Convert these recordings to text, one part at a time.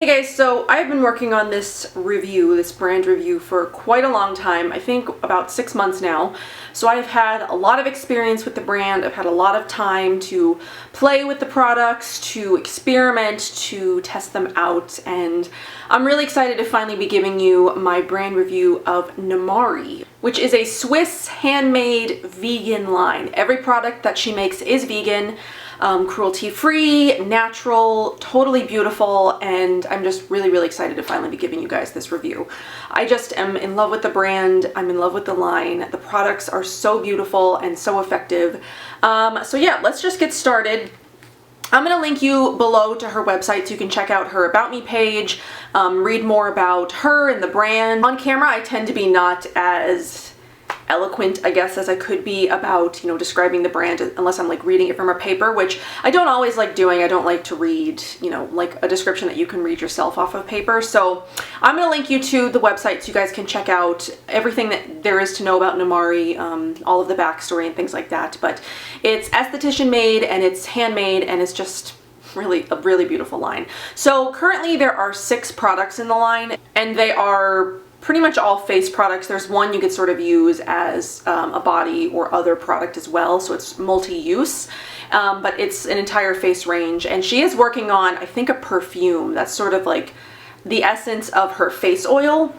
Hey guys, so I've been working on this brand review for quite a long time. I think about 6 months now. So I've had a lot of experience with the brand. I've had a lot of time to play with the products, to experiment, to test them out, and I'm really excited to finally be giving you my brand review of Namari, which is a Swiss handmade vegan line. Every product that she makes is vegan. Cruelty-free, natural, totally beautiful, and I'm just really excited to finally be giving you guys this review. I just am in love with the brand. I'm in love with the line. The products are so beautiful and so effective. So yeah, let's just get started. I'm going to link you below to her website so you can check out her About Me page, read more about her and the brand. On camera, I tend to be not as eloquent, I guess, as I could be about, describing the brand unless I'm like reading it from a paper, which I don't always like doing. I don't like to read, like a description that you can read yourself off of paper. So I'm going to link you to the website so you guys can check out everything that there is to know about Namari, all of the backstory and things like that. But it's esthetician made and it's handmade and it's just really a really beautiful line. So currently there are 6 products in the line and they are pretty much all face products. There's one you could sort of use as a body or other product as well, so it's multi-use, but it's an entire face range. And she is working on, I think, a perfume that's sort of like the essence of her face oil.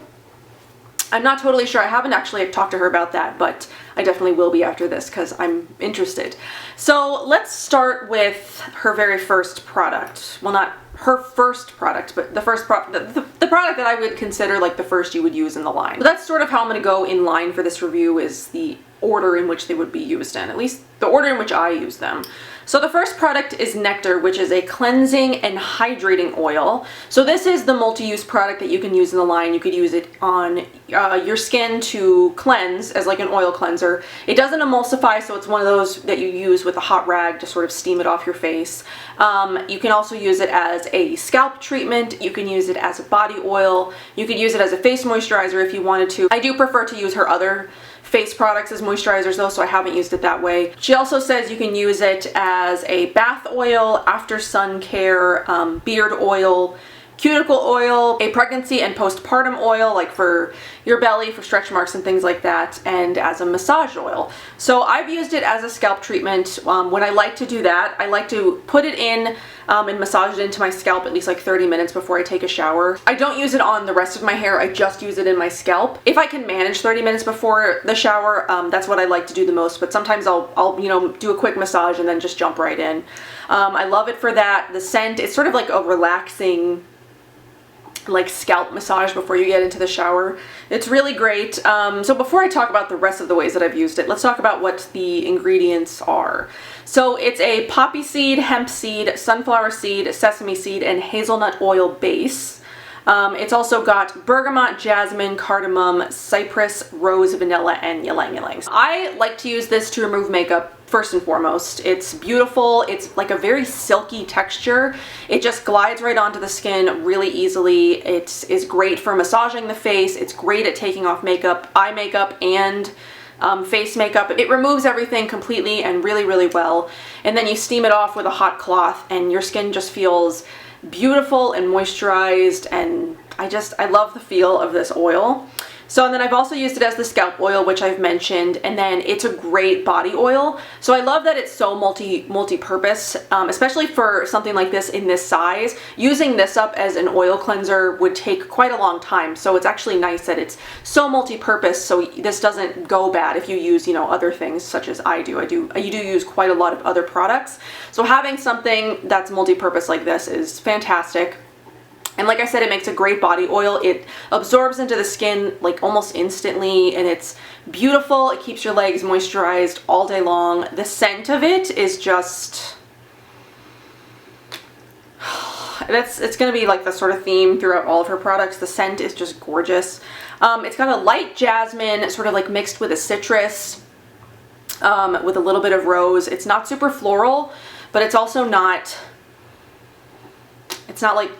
I'm not totally sure. I haven't actually talked to her about that, but I definitely will be after this because I'm interested. So let's start with her very first product. Well, not her first product, but the first the product that I would consider like the first you would use in the line. So that's sort of how I'm going to go in line for this review, is the order in which they would be used in, at least the order in which I use them. So the first product is Nectar, which is a cleansing and hydrating oil. So this is the multi-use product that you can use in the line. You could use it on your skin to cleanse as like an oil cleanser. It doesn't emulsify, so it's one of those that you use with a hot rag to sort of steam it off your face. You can also use it as a scalp treatment. You can use it as a body oil. You could use it as a face moisturizer if you wanted to. I do prefer to use her other face products as moisturizers though, so I haven't used it that way. She also says you can use it as a bath oil, after sun care, beard oil, cuticle oil, a pregnancy and postpartum oil, like for your belly, for stretch marks and things like that, and as a massage oil. So I've used it as a scalp treatment. When I like to do that, I like to put it in and massage it into my scalp at least like 30 minutes before I take a shower. I don't use it on the rest of my hair, I just use it in my scalp. If I can manage 30 minutes before the shower, that's what I like to do the most, but sometimes I'll do a quick massage and then just jump right in. I love it for that. The scent, it's sort of like a relaxing like scalp massage before you get into the shower. It's really great. So before I talk about the rest of the ways that I've used it, let's talk about what the ingredients are. So it's a poppy seed, hemp seed, sunflower seed, sesame seed, and hazelnut oil base. It's also got bergamot, jasmine, cardamom, cypress, rose, vanilla, and ylang ylang. I like to use this to remove makeup first and foremost. It's beautiful. It's like a very silky texture. It just glides right onto the skin really easily. It is great for massaging the face. It's great at taking off makeup, eye makeup, and face makeup. It removes everything completely and really well. And then you steam it off with a hot cloth and your skin just feels beautiful and moisturized, and I love the feel of this oil. So, and then I've also used it as the scalp oil, which I've mentioned, and then it's a great body oil. So I love that it's so multi-purpose, especially for something like this in this size. Using this up as an oil cleanser would take quite a long time, so it's actually nice that it's so multi-purpose, so this doesn't go bad if you use, other things such as I do. You do use quite a lot of other products, so having something that's multi-purpose like this is fantastic. And like I said, it makes a great body oil. It absorbs into the skin like almost instantly, and it's beautiful. It keeps your legs moisturized all day long. The scent of it is just, it's going to be like the sort of theme throughout all of her products. The scent is just gorgeous. It's got a light jasmine, sort of like mixed with a citrus, with a little bit of rose. It's not super floral, but it's also not, it's not like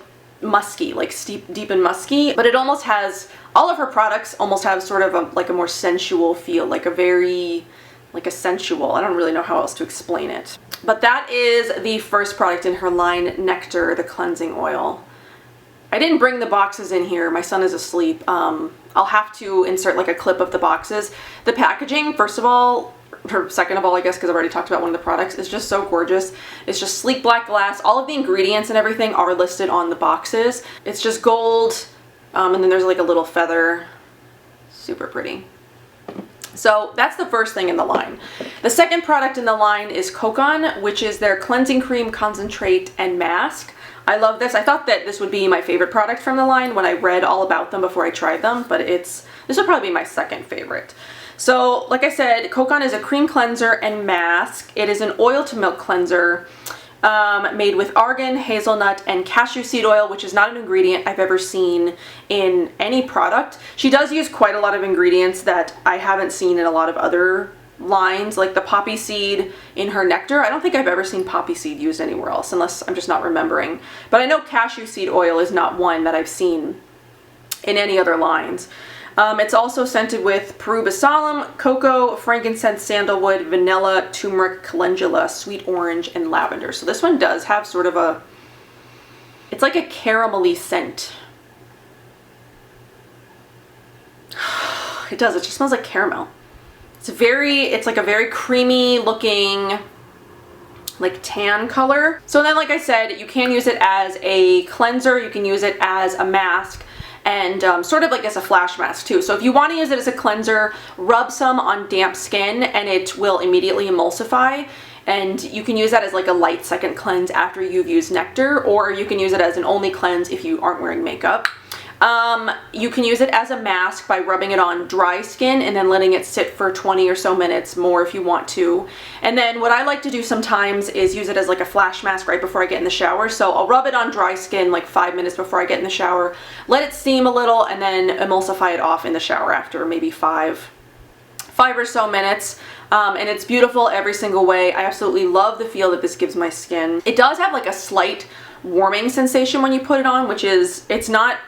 musky, like deep and musky, but it almost has, all of her products almost have sort of a more sensual feel, like a sensual, I don't really know how else to explain it. But that is the first product in her line, Nectar, the cleansing oil. I didn't bring the boxes in here. My son is asleep. I'll have to insert like a clip of the boxes. The packaging, first of all, or second of all, I guess, because I've already talked about one of the products, is just so gorgeous. It's just sleek black glass. All of the ingredients and everything are listed on the boxes. It's just gold, and then there's like a little feather. Super pretty. So that's the first thing in the line. The second product in the line is Cocon, which is their cleansing cream, concentrate, and mask. I love this. I thought that this would be my favorite product from the line when I read all about them before I tried them, but this would probably be my second favorite. So like I said, Cocon is a cream cleanser and mask. It is an oil to milk cleanser made with argan, hazelnut, and cashew seed oil, which is not an ingredient I've ever seen in any product. She does use quite a lot of ingredients that I haven't seen in a lot of other lines, like the poppy seed in her Nectar. I don't think I've ever seen poppy seed used anywhere else, unless I'm just not remembering. But I know cashew seed oil is not one that I've seen in any other lines. It's also scented with Peru Basalum, cocoa, frankincense, sandalwood, vanilla, turmeric, calendula, sweet orange, and lavender. So this one does have sort of it's like a caramelly scent. It does, it just smells like caramel. It's like a very creamy looking, like tan color. So then, like I said, you can use it as a cleanser, you can use it as a mask, and sort of like as a flash mask too. So if you want to use it as a cleanser, rub some on damp skin and it will immediately emulsify, and you can use that as like a light second cleanse after you've used Nectar, or you can use it as an only cleanse if you aren't wearing makeup. You can use it as a mask by rubbing it on dry skin and then letting it sit for 20 or so minutes more if you want to. And then what I like to do sometimes is use it as like a flash mask right before I get in the shower. So I'll rub it on dry skin like 5 minutes before I get in the shower, let it steam a little, and then emulsify it off in the shower after maybe five or so minutes. And it's beautiful every single way. I absolutely love the feel that this gives my skin. It does have like a slight warming sensation when you put it on, which is, it's not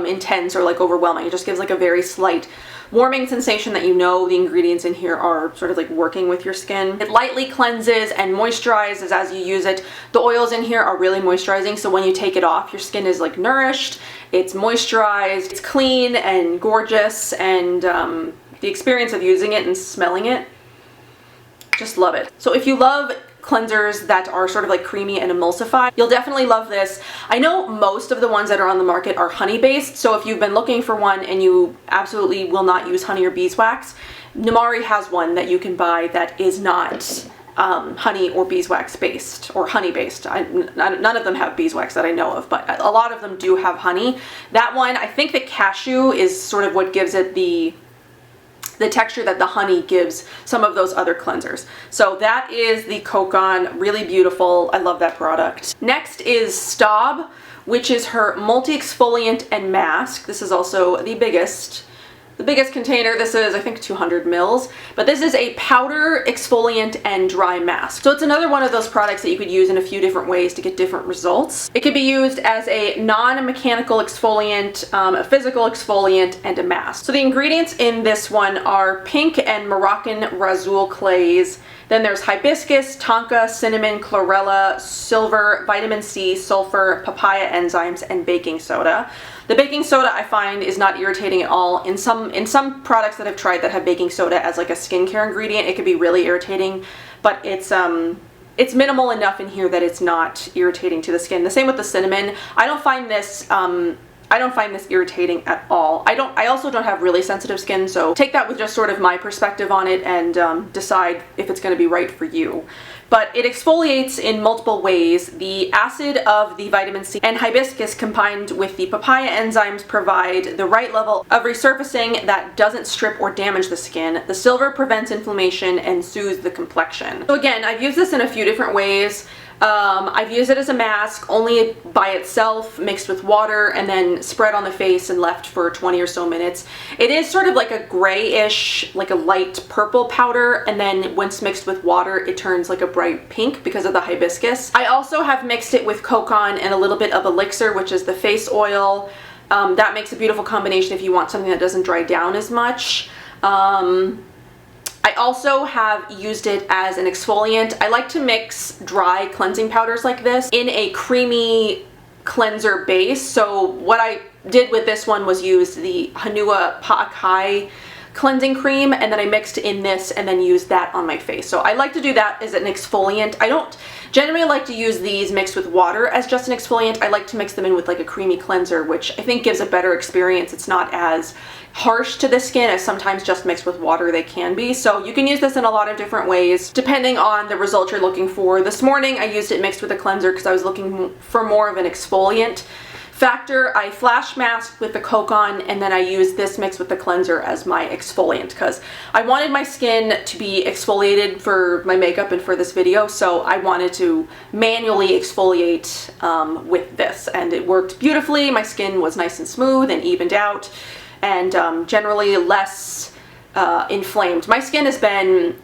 intense or like overwhelming. It just gives like a very slight warming sensation that you know the ingredients in here are sort of like working with your skin. It lightly cleanses and moisturizes as you use it. The oils in here are really moisturizing, so when you take it off, your skin is like nourished, it's moisturized, it's clean and gorgeous, and the experience of using it and smelling it, just love it. So if you love cleansers that are sort of like creamy and emulsify, you'll definitely love this. I know most of the ones that are on the market are honey based, so if you've been looking for one and you absolutely will not use honey or beeswax, Namari has one that you can buy that is not honey or beeswax based, or honey based. None of them have beeswax that I know of, but a lot of them do have honey. That one, I think the cashew is sort of what gives it the texture that the honey gives some of those other cleansers. So that is the Cocon, really beautiful. I love that product. Next is Staub, which is her multi-exfoliant and mask. This is also the biggest container. This is, I think, 200 mils, but this is a powder, exfoliant, and dry mask. So it's another one of those products that you could use in a few different ways to get different results. It could be used as a non-mechanical exfoliant, a physical exfoliant, and a mask. So the ingredients in this one are pink and Moroccan razul clays. Then there's hibiscus, tonka, cinnamon, chlorella, silver, vitamin C, sulfur, papaya enzymes, and baking soda. The baking soda I find is not irritating at all. In some products that I've tried that have baking soda as like a skincare ingredient, it could be really irritating, but it's minimal enough in here that it's not irritating to the skin. The same with the cinnamon. I don't find this irritating at all. I also don't have really sensitive skin, so take that with just sort of my perspective on it and decide if it's going to be right for you. But it exfoliates in multiple ways. The acid of the vitamin C and hibiscus combined with the papaya enzymes provide the right level of resurfacing that doesn't strip or damage the skin. The silver prevents inflammation and soothes the complexion. So again, I've used this in a few different ways. I've used it as a mask, only by itself, mixed with water, and then spread on the face and left for 20 or so minutes. It is sort of like a grayish, like a light purple powder, and then once mixed with water, it turns like a bright pink because of the hibiscus. I also have mixed it with Cocon and a little bit of Elixir, which is the face oil. That makes a beautiful combination if you want something that doesn't dry down as much. I also have used it as an exfoliant. I like to mix dry cleansing powders like this in a creamy cleanser base. So what I did with this one was use the Hanua Pa'akai cleansing cream, and then I mixed in this and then used that on my face. So I like to do that as an exfoliant. I don't generally like to use these mixed with water as just an exfoliant. I like to mix them in with like a creamy cleanser, which I think gives a better experience. It's not as harsh to the skin as sometimes just mixed with water they can be. So you can use this in a lot of different ways depending on the result you're looking for. This morning I used it mixed with a cleanser because I was looking for more of an exfoliant factor. I flash masked with the Cocon, and then I used this mixed with the cleanser as my exfoliant because I wanted my skin to be exfoliated for my makeup and for this video, so I wanted to manually exfoliate with this, and it worked beautifully. My skin was nice and smooth and evened out, and generally less inflamed. My skin has been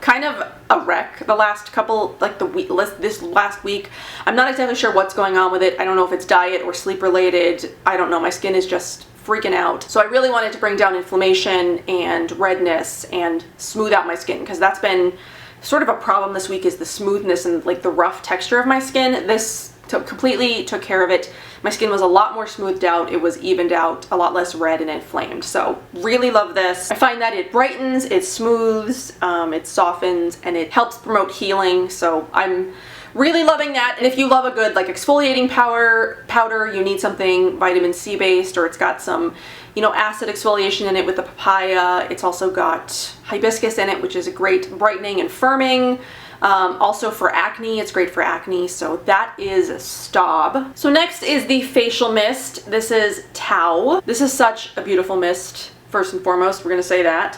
kind of a wreck the last couple, like this last week. I'm not exactly sure what's going on with it. I don't know if it's diet or sleep related. I don't know. My skin is just freaking out. So I really wanted to bring down inflammation and redness and smooth out my skin, because that's been sort of a problem this week, is the smoothness and like the rough texture of my skin. This completely took care of it. My skin was a lot more smoothed out, it was evened out, a lot less red and inflamed. So really love this. I find that it brightens, it smooths, it softens, and it helps promote healing. So I'm really loving that. And if you love a good like exfoliating powder, you need something vitamin C based, or it's got some, you know, acid exfoliation in it with the papaya. It's also got hibiscus in it, which is a great brightening and firming. Also for acne, it's great for acne. So that is Staub. So next is the facial mist. This is Tau. This is such a beautiful mist. First and foremost, we're gonna say that.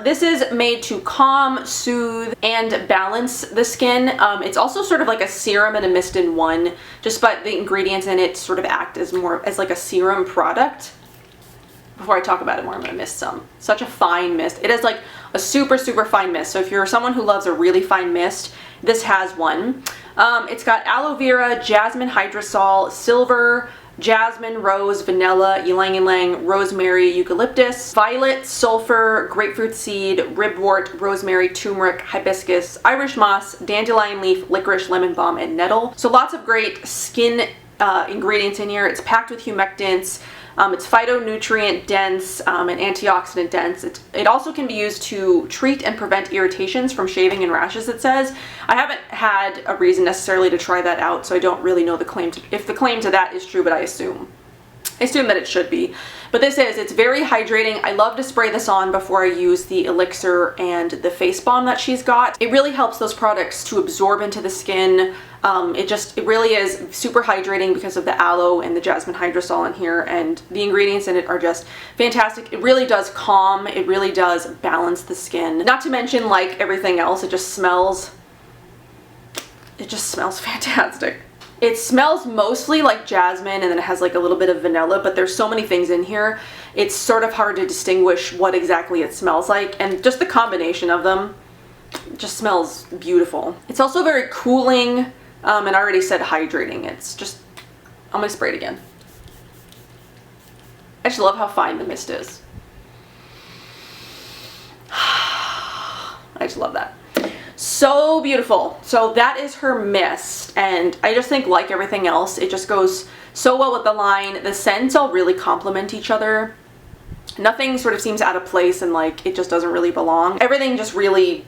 This is made to calm, soothe, and balance the skin. It's also sort of like a serum and a mist in one, just but the ingredients in it sort of act as more as like a serum product. Before I talk about it more, I'm gonna mist some. Such a fine mist. It is like a super, super fine mist. So if you're someone who loves a really fine mist, this has one. It's got aloe vera, jasmine hydrosol, silver, jasmine, rose, vanilla, ylang ylang, rosemary, eucalyptus, violet, sulfur, grapefruit seed, ribwort, rosemary, turmeric, hibiscus, Irish moss, dandelion leaf, licorice, lemon balm, and nettle. So lots of great skin ingredients in here. It's packed with humectants. It's phytonutrient dense and antioxidant dense. It also can be used to treat and prevent irritations from shaving and rashes, it says. I haven't had a reason necessarily to try that out, so I don't really know if the claim to that is true, but I assume that it should be. But it's very hydrating. I love to spray this on before I use the Elixir and the face balm that she's got. It really helps those products to absorb into the skin. It really is super hydrating because of the aloe and the jasmine hydrosol in here, and the ingredients in it are just fantastic. It really does calm, it really does balance the skin. Not to mention, like everything else, it just smells fantastic. It smells mostly like jasmine, and then it has like a little bit of vanilla, but there's so many things in here, it's sort of hard to distinguish what exactly it smells like, and just the combination of them just smells beautiful. It's also very cooling, and I already said hydrating. It's just, I'm gonna spray it again. I just love how fine the mist is. I just love that. So beautiful. So that is her mist, and I just think, like everything else, it just goes so well with the line. The scents all really complement each other. Nothing sort of seems out of place and like it just doesn't really belong. Everything just really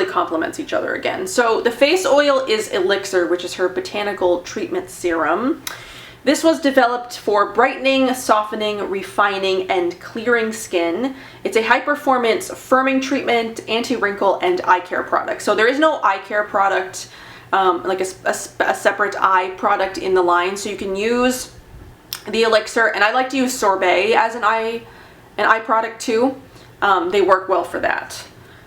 complements each other again. So the face oil is Elixir, which is her botanical treatment serum. This was developed for brightening, softening, refining, and clearing skin. It's a high-performance firming treatment, anti-wrinkle, and eye care product. So there is no eye care product, like a separate eye product in the line. So you can use the Elixir, and I like to use Sorbet as an eye product too. They work well for that.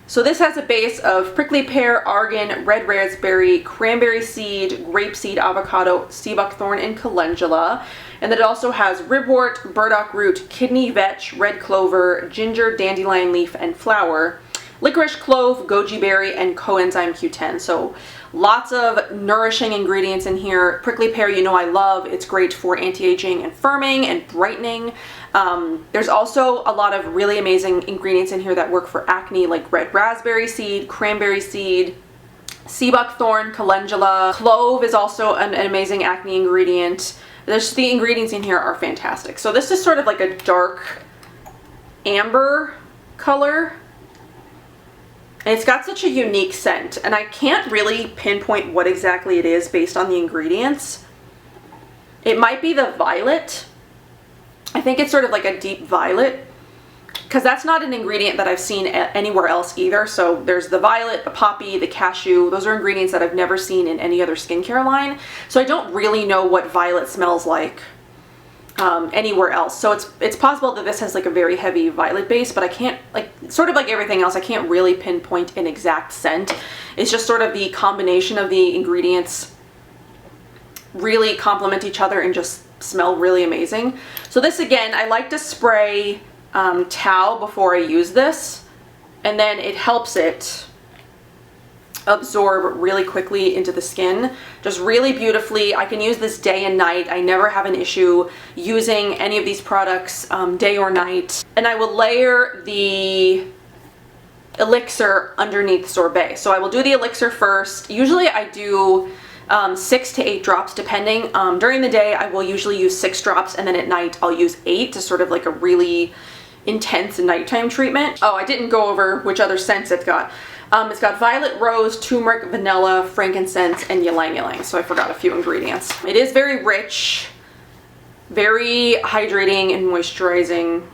So this has a base of prickly pear, argan, red raspberry, cranberry seed, grapeseed, avocado, sea buckthorn, and calendula. And then it also has ribwort, burdock root, kidney vetch, red clover, ginger, dandelion leaf, and flower, licorice clove, goji berry, and coenzyme Q10. So lots of nourishing ingredients in here. Prickly pear, you know I love. It's great for anti-aging and firming and brightening. There's also a lot of really amazing ingredients in here that work for acne, like red raspberry seed, cranberry seed, sea buckthorn, calendula. Clove is also an amazing acne ingredient. The ingredients in here are fantastic. So this is sort of like a dark amber color. And it's got such a unique scent, and I can't really pinpoint what exactly it is based on the ingredients. It might be the violet. I think it's sort of like a deep violet, because that's not an ingredient that I've seen anywhere else either. So there's the violet, the poppy, the cashew. Those are ingredients that I've never seen in any other skincare line. So I don't really know what violet smells like anywhere else. So it's possible that this has like a very heavy violet base, but I can't, like, sort of like everything else, I can't really pinpoint an exact scent. It's just sort of the combination of the ingredients really complement each other and just smell really amazing. So this, again, I like to spray towel before I use this, and then it helps it absorb really quickly into the skin, just really beautifully. I can use this day and night. I never have an issue using any of these products day or night. And I will layer the Elixir underneath Sorbet. So I will do the Elixir first. Usually I do 6 to 8 drops depending. During the day I will usually use 6 drops, and then at night I'll use 8 to sort of like a really intense nighttime treatment. Oh, I didn't go over which other scents it's got. It's got violet, rose, turmeric, vanilla, frankincense, and ylang ylang. So I forgot a few ingredients. It is very rich, very hydrating and moisturizing,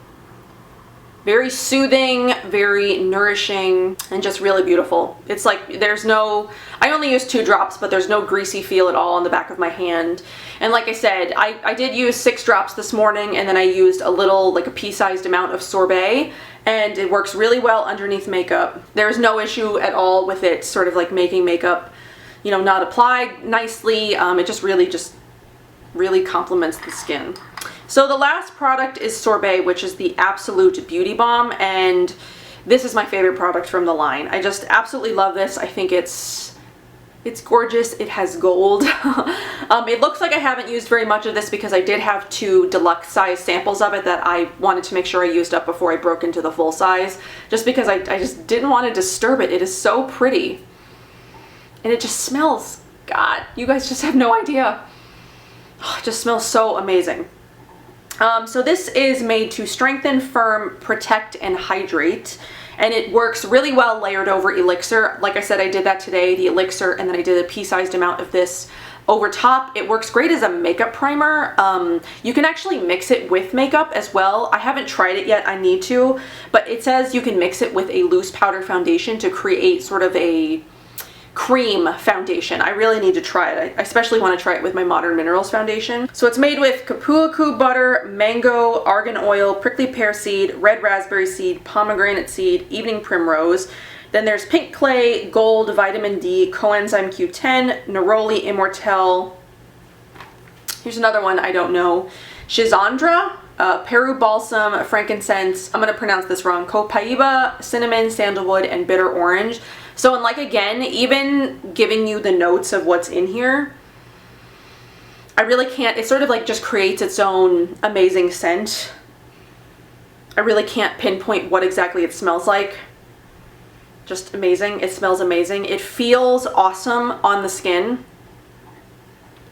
very soothing, very nourishing, and just really beautiful. It's like there's no, I only used 2 drops, but there's no greasy feel at all on the back of my hand. And like I said, I did use 6 drops this morning, and then I used a little, like a pea-sized amount of Sorbet, and it works really well underneath makeup. There's no issue at all with it sort of like making makeup, you know, not applied nicely. It just really complements the skin. So the last product is Sorbet, which is the Absolute Beauty Balm, and this is my favorite product from the line. I just absolutely love this. I think it's gorgeous. It has gold. It looks like I haven't used very much of this because I did have 2 deluxe size samples of it that I wanted to make sure I used up before I broke into the full size, just because I just didn't want to disturb it. It is so pretty, and it just smells, God, you guys just have no idea. Oh, it just smells so amazing. So this is made to strengthen, firm, protect, and hydrate. And it works really well layered over Elixir. Like I said, I did that today, the Elixir, and then I did a pea-sized amount of this over top. It works great as a makeup primer. You can actually mix it with makeup as well. I haven't tried it yet, I need to, but it says you can mix it with a loose powder foundation to create sort of a cream foundation. I really need to try it. I especially want to try it with my Modern Minerals foundation. So it's made with kapuaku butter, mango, argan oil, prickly pear seed, red raspberry seed, pomegranate seed, evening primrose. Then there's pink clay, gold, vitamin D, coenzyme Q10, neroli immortelle. Here's another one I don't know. Schizandra, Peru balsam, frankincense, I'm going to pronounce this wrong, copaiba, cinnamon, sandalwood, and bitter orange. So, and like again, even giving you the notes of what's in here, I really can't, it sort of like just creates its own amazing scent. I really can't pinpoint what exactly it smells like. Just amazing. It smells amazing. It feels awesome on the skin.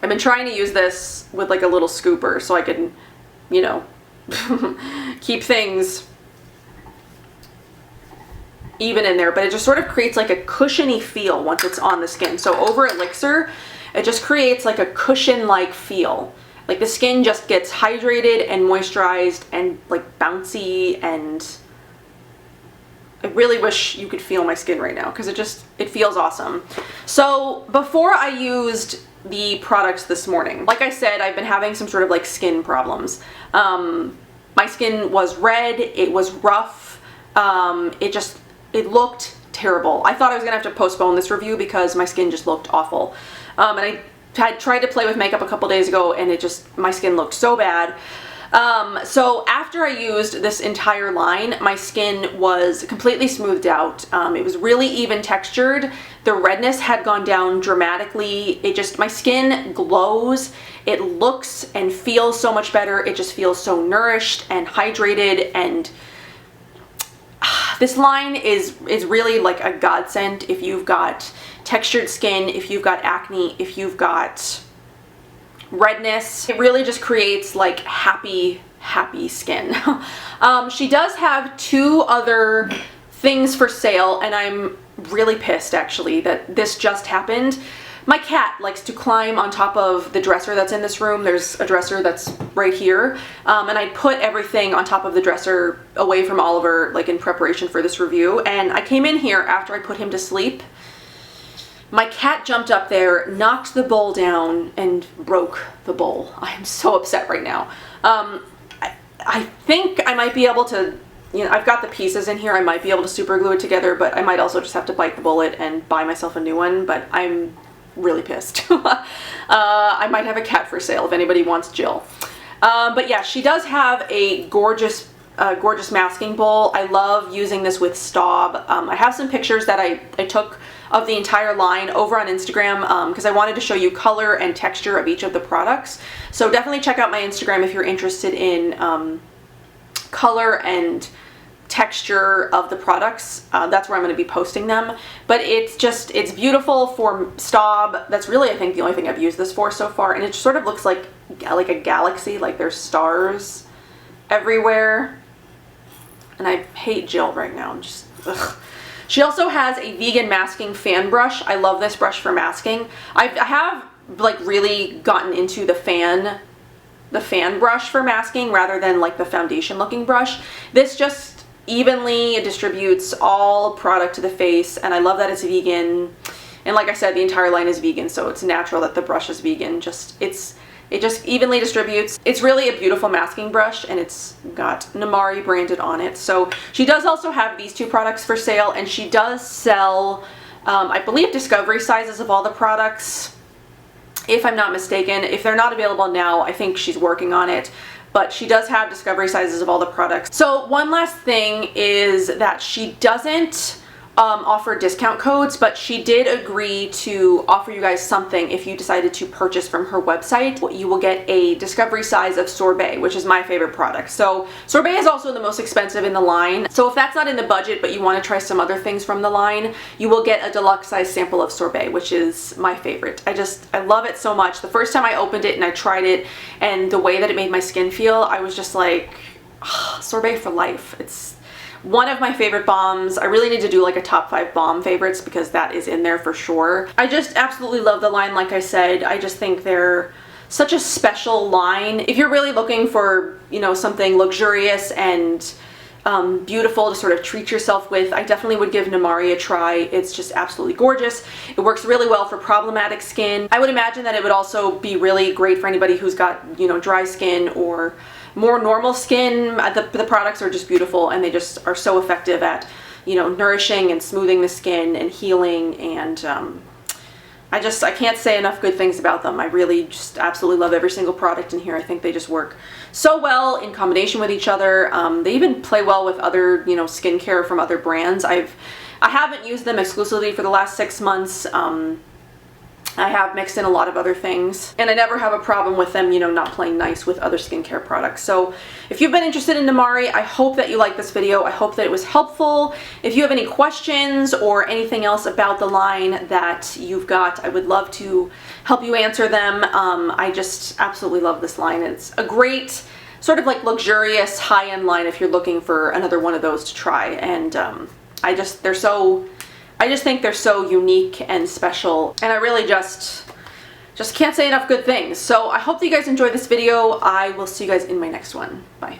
I've been trying to use this with like a little scooper so I can, you know, keep things even in there, but it just sort of creates like a cushiony feel once it's on the skin. So over Elixir, it just creates like a cushion-like feel. Like the skin just gets hydrated and moisturized and like bouncy, and I really wish you could feel my skin right now because it feels awesome. So before I used the products this morning, like I said, I've been having some sort of like skin problems. My skin was red, it was rough, it looked terrible. I thought I was gonna have to postpone this review because my skin just looked awful. And I had tried to play with makeup a couple days ago, and my skin looked so bad. So after I used this entire line, my skin was completely smoothed out. It was really even textured. The redness had gone down dramatically. My skin glows. It looks and feels so much better. It just feels so nourished and hydrated, and this line is really like a godsend if you've got textured skin, if you've got acne, if you've got redness. It really just creates like happy skin. She does have 2 other things for sale, and I'm really pissed actually that this just happened. My cat likes to climb on top of the dresser that's in this room. There's a dresser that's right here, and I put everything on top of the dresser away from Oliver, like in preparation for this review, and I came in here after I put him to sleep. My cat jumped up there, knocked the bowl down, and broke the bowl. I am so upset right now. I think I might be able to, you know, I've got the pieces in here, I might be able to super glue it together, but I might also just have to bite the bullet and buy myself a new one, but I'm really pissed. I might have a cat for sale if anybody wants Jill. But yeah, she does have a gorgeous masking bowl. I love using this with Staub. I have some pictures that I took of the entire line over on Instagram because I wanted to show you color and texture of each of the products. So definitely check out my Instagram if you're interested in color and texture of the products. That's where I'm going to be posting them. But it's beautiful for Staub. That's really, I think, the only thing I've used this for so far. And it sort of looks like a galaxy, like there's stars everywhere. And I hate Jill right now. I'm just, ugh. She also has a vegan masking fan brush. I love this brush for masking. I have like really gotten into the fan brush for masking rather than like the foundation looking brush. This just evenly distributes all product to the face, and I love that it's vegan. And like I said, the entire line is vegan, so it's natural that the brush is vegan. It just evenly distributes. It's really a beautiful masking brush, and it's got Namari branded on it. So she does also have these 2 products for sale, and she does sell, I believe, discovery sizes of all the products, if I'm not mistaken. If they're not available now, I think she's working on it. But she does have discovery sizes of all the products. So one last thing is that she doesn't offer discount codes, but she did agree to offer you guys something if you decided to purchase from her website. You will get a discovery size of Sorbet, which is my favorite product. So Sorbet is also the most expensive in the line. So if that's not in the budget, but you want to try some other things from the line, you will get a deluxe size sample of Sorbet, which is my favorite. I love it so much. The first time I opened it and I tried it, and the way that it made my skin feel, I was just like, oh, Sorbet for life. It's one of my favorite balms. I really need to do like a top 5 balm favorites because that is in there for sure. I just absolutely love the line, like I said. I just think they're such a special line. If you're really looking for, you know, something luxurious and beautiful to sort of treat yourself with, I definitely would give Namari a try. It's just absolutely gorgeous. It works really well for problematic skin. I would imagine that it would also be really great for anybody who's got, you know, dry skin or more normal skin. The products are just beautiful, and they just are so effective at, you know, nourishing and smoothing the skin and healing, and I can't say enough good things about them. I really just absolutely love every single product in here. I think they just work so well in combination with each other. They even play well with other, you know, skincare from other brands. I haven't used them exclusively for the last 6 months. I have mixed in a lot of other things, and I never have a problem with them, you know, not playing nice with other skincare products. So if you've been interested in Namari, I hope that you liked this video. I hope that it was helpful. If you have any questions or anything else about the line that you've got, I would love to help you answer them. I just absolutely love this line. It's a great sort of like luxurious high-end line if you're looking for another one of those to try. And I just think they're so unique and special, and I really just can't say enough good things. So I hope that you guys enjoyed this video. I will see you guys in my next one. Bye.